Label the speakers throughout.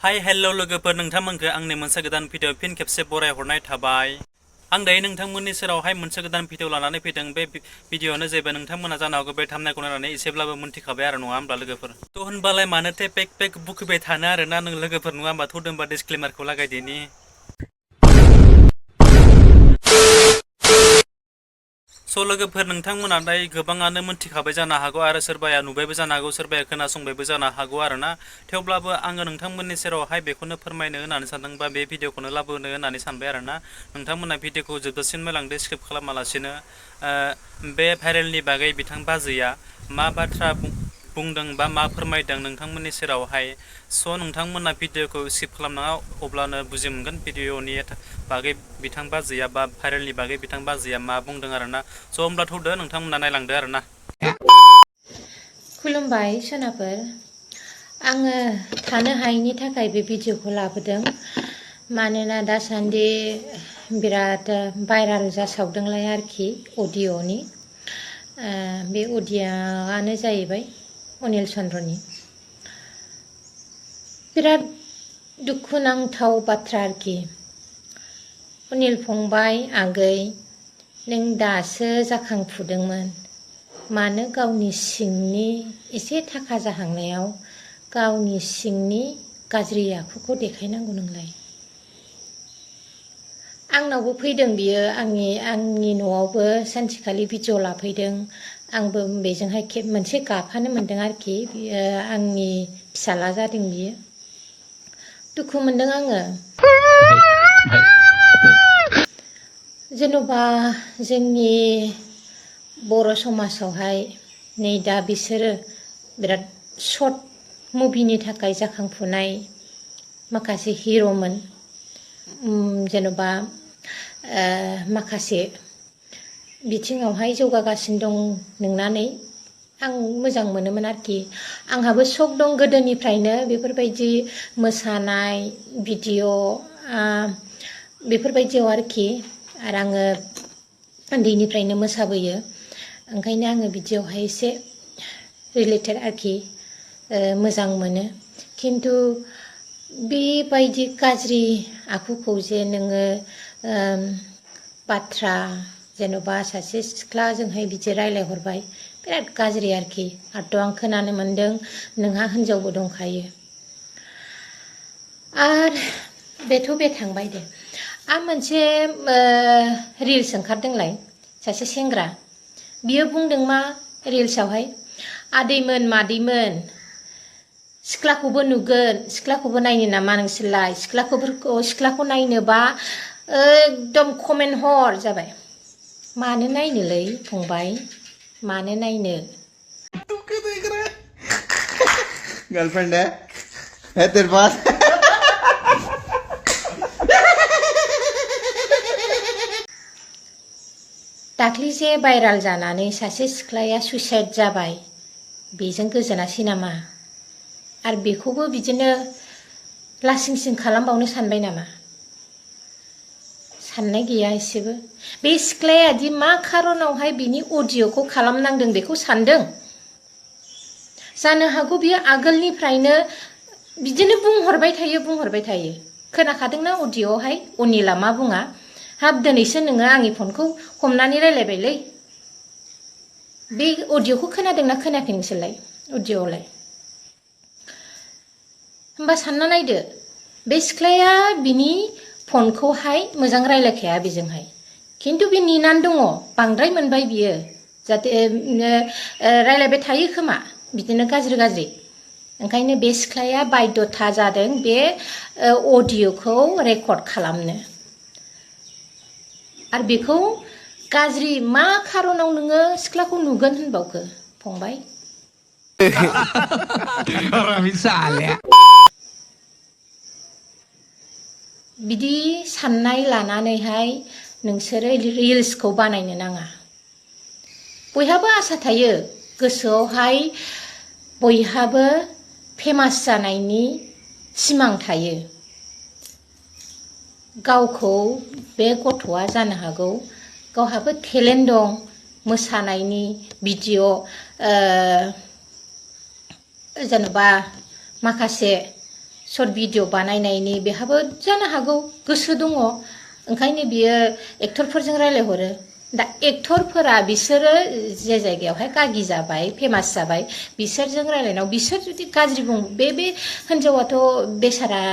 Speaker 1: hi hello लोगोफोर नोंथांमोनखौ आंनि मोनसे गोदान भिडिअ फिन खेबसे बरायहरनाय थाबाय आं दायो नोंथांमोननि सेरावहाय मोनसे गोदान भिडिअ लानानै फैदों बे भिडिअआनो जाहैबाय नोंथांमोना जानो हागौ बे थामनायखौ नायनानै एसेब्लाबो मोनथिखाबाय आरो नङा होमब्ला लोगोफोर थ' होनबालाय मानोथो पेक बुखुबाय थानो आरोना नों लोगोफोर नङा होमबा थ' होनबा डिसक्लेमारखौ लागायदिनि स' लोगोफोर नोंथांमोना दायो गोबाङानो मोनथिखाबाय जानो हागौ आरो सोरबाया नुबायबो जानो हागौ सोरबाया खोनासंबायबो जानो हागौ आरोना थेवब्लाबो आङो नोंथांमोननि सेरावहाय बेखौनो फोरमायनो होननानै सानदों बा बे भिडिअखौनो लाबोनो होननानै सानबाय आरोना नोंथांमोना भिडिअखौ जोबजासिम नायलांदो स्किप खालामालासिनो बे भाइरेलनि बागै बिथां बाजैया मा बाथ्रा बुंदों बा मा फोरमायदों नोंथांमोननि सेरावहाय स' नोंथांमोना भिडिअखौ स्किप खालामनाङा अब्लानो बुजि मोनगोन भिडिअनि बागै बिथां बाजैया बा भाइरेलनि बागै बिथां बाजैया मा बुंदों आरोना स' होमब्ला थौदो नोंथांमोना नायलांदो आरोना
Speaker 2: खुलुमबाय सोनाफोर आङो थानो हायैनि थाखाय बे भिडिअखौ लाबोदों मानोना दासान्दि बिराद भाइराल जासावदोंलाय आरोखि अडिअनि बे अडिअआनो जाहैबाय अनिल चन्द्रनि बिराद दुखुनांथाव बाथ्रा आरोखि अनिल फंबाय आगै नों दासो जाखांफुदोंमोन मानो गावनि सिंनि एसे थाखा जाहांनायाव गावनि सिंनि गाज्रि आखुखौ देखायनांगौ नोंलाय आंनावबो फैदों बियो आंनि न'आवबो सानसेखालि भिडिअ लाफैदों आंबो बेजोंहाय मोनसे गाफानो मोनदों आरोखि बियो आंनि फिसाला जादों बियो दुखु मोनदों आङो जेन'बा जोंनि बर' समाजावहाय नै दा बिसोरो बिराद सर्ट मुभिनि थाखाय जाखांफुनाय माखासे हिर'मोन जेन'बा माखासे बिथिङावहाय जौगागासिनो दं नंनानै आं मोजां मोनोमोन आरोखि आंहाबो शक दं गोदोनिफ्रायनो बेफोरबायदि मोसानाय भिडिअ बेफोरबायदियाव आरोखि आरो आङो उन्दैनिफ्रायनो मोसाबोयो ओंखायनो आङो बिदियावहाय एसे रिलेटेड आरोखि मोजां मोनो खिन्थु बेबायदि गाज्रि आखुखौ जे नोङो बाथ्रा जेन'बा सासे सिख्लाजोंहाय बिदि रायलायहरबाय बिराद गाज्रि आरोखि आरोथ' आं खोनानो मोन्दों नोंहा हिनजावबो दंखायो आरो बेथ' बे थांबाय दे आं मोनसे रिल्स ओंखारदोंलाय सासे सेंग्रा बियो बुंदों मा रिल्सआवहाय आदैमोन मादैमोन सिख्लाखौबो नुगोन सिख्लाखौबो नायनो नामा नोंसोरलाय सिख्लाखौ नायनोबा एकदम कमेन्ट हर जाबाय मानो नायनोलै फंबाय मानो नायनो
Speaker 3: गर्लफ्रेंड है तेरे पास
Speaker 2: दाख्लि जे भाइराल जानानै सासे सिख्लाया सुइसाइड जाबाय बेजों गोजोनासै नामा आरो बेखौबो बिदिनो लासिंसिं खालामबावनो सानबाय नामा साननाय गैया एसेबो बे सिख्लाया दि मा खारनावहाय बिनि अडिअखौ खालामनांदों बेखौ सानदों जानो हागौ बियो आगोलनिफ्रायनो बिदिनो बुंहरबाय थायो खोनाखादोंना अडिअआवहाय अनिला मा बुङा हाब दिनैसो नोङो आंनि फनखौ हमनानै रायलायबायलै बे अडिअखौ खोनादोंना खोनायाखै नोंसोरलाय अडिअआवलाय होमबा सानना नायदो बे सिख्लाया बिनि फनखौहाय मोजां रायलायखाया बेजोंहाय खिन्थु बे नेनानै दङ बांद्राय मोनबाय बियो जाहाथे रायलायबाय थायो खोमा बिदिनो गाज्रि ओंखायनो बे सिख्लाया बायध'था जादों बे अडिअखौ रेकर्ड खालामनो आरो बेखौ गाज्रि मा खारनाव नोङो सिख्लाखौ नुगोन होनबावखो फंबाय बिदि साननाय लानानैहाय नोंसोरो रिल्सखौ बानायनो नाङा बयहाबो आसा थायो गोसोआवहाय बयहाबो फेमास जानायनि सिमां थायो गावखौ बे गथ'आ जानो हागौ गावहाबो टेलेन्ट दं मोसानायनि भिडिअ जेनेबा माखासे सर्ट भिडिअ बानायनायनि बेहाबो जानो हागौ गोसो दङ ओंखायनो बियो एक्टरफोरजों रायलायहरो दा एक्टरफोरा बिसोरो जे जायगायावहाय गागि जाबाय फेमास जाबाय बिसोरजों रायलायनायाव बिसोर जुदि गाज्रि बुं बे हिनजावाथ' बेसारा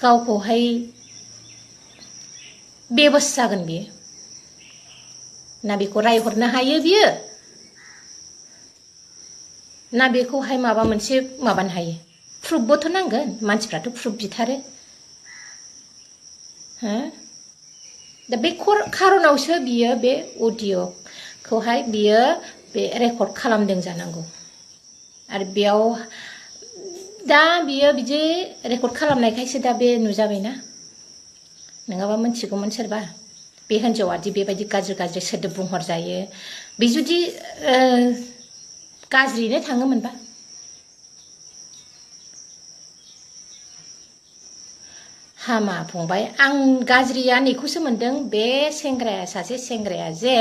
Speaker 2: गावखौहाय बेबस जागोन बियो ना बेखौ रायहरनो हायो बियो ना बेखौहाय माबा मोनसे माबानो हायो प्रुफबोथ' नांगोन मानसिफ्राथ' प्रुफ बिथारो हो दा बे खारनावसो बियो बे अडिअ'खौहाय बियो बे रेकर्ड खालामदों जानांगौ आरो बेयाव दा बियो बिदि रेकर्ड खालामनायखायसो दा बे नुजाबायना नङाबा मोनथिगौमोन सोरबा बे हिनजावादि बेबायदि गाज्रि गाज्रि सोदोब बुंहरजायो बे जुदि गाज्रियैनो थाङोमोनबा हामा फंबाय आं गाज्रिया नैखौसो मोनदों बे सेंग्राया सासे सेंग्राया जे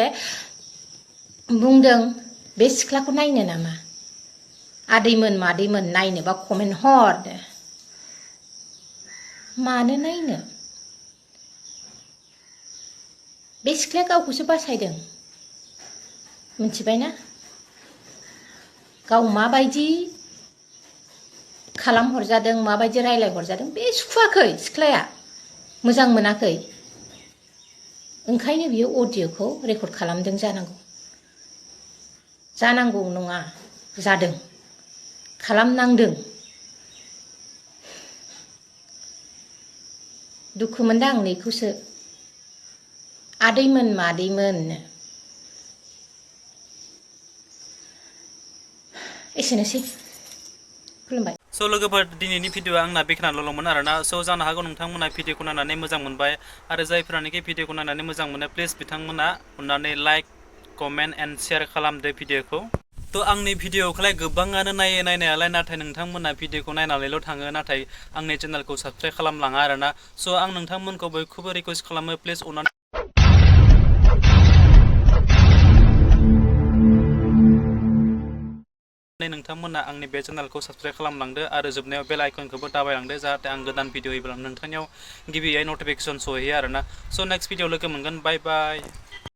Speaker 2: बुंदों बे सिख्लाखौ नायनो नामा आदैमोन मादैमोन नायनोबा कमेन्ट हर मानो नायनो बे सिख्लाया गावखौसो बासायदों मिथिबायना गाव माबायदि खालामहरजादों माबायदि रायलायहरजादों बे सुखुवाखै सिख्लाया मोजां मोनाखै ओंखायनो बियो अडिअ'खौ रेकर्ड खालामदों जानांगौ नङा जादों खालामनांदों दुखु मोनदों आं नैखौसो आदैमोन मादैमोन एसेनोसै खुलुमबाय
Speaker 1: स' लोगोफोर दिनैनि भिडिअ आंना बेखिनियावल'मोन आरोना स' जानो हागौ नोंथांमोना भिडिअखौ नायनानै मोजां मोनबाय आरो जायफोरानोखि भिडिअखौ नायनानै मोजां मोनो प्लिज बिथांमोना अननानै लाइक कमेन्ट एन्ड शेयार खालामदो भिडिअखौ थ' आंनि भिडिअखौलाय गोबाङानो नायो नायनायालाय नाथाय नोंथांमोना भिडिअखौ नायनानैल' थाङो नाथाय आंनि चेनेलखौ साबस्क्राइब खालामलाङा आरोना स' आं नोंथांमोनखौ बयखौबो रिकुवेस्ट खालामो प्लिज अननानै नोंथांमोना आंनि बे चेनेलखौ साबस्क्राइब खालामलांदो आरो जोबनायाव बेल आइकनखौबो दाबायलांदो जाहाथे आं गोदान भिडिअ होयोब्ला नोंथांनियाव गिबियै नटिफिकेसन सहैयो आरोना स' नेक्स्ट भिडिअ लोगो मोनगोन बाय बाय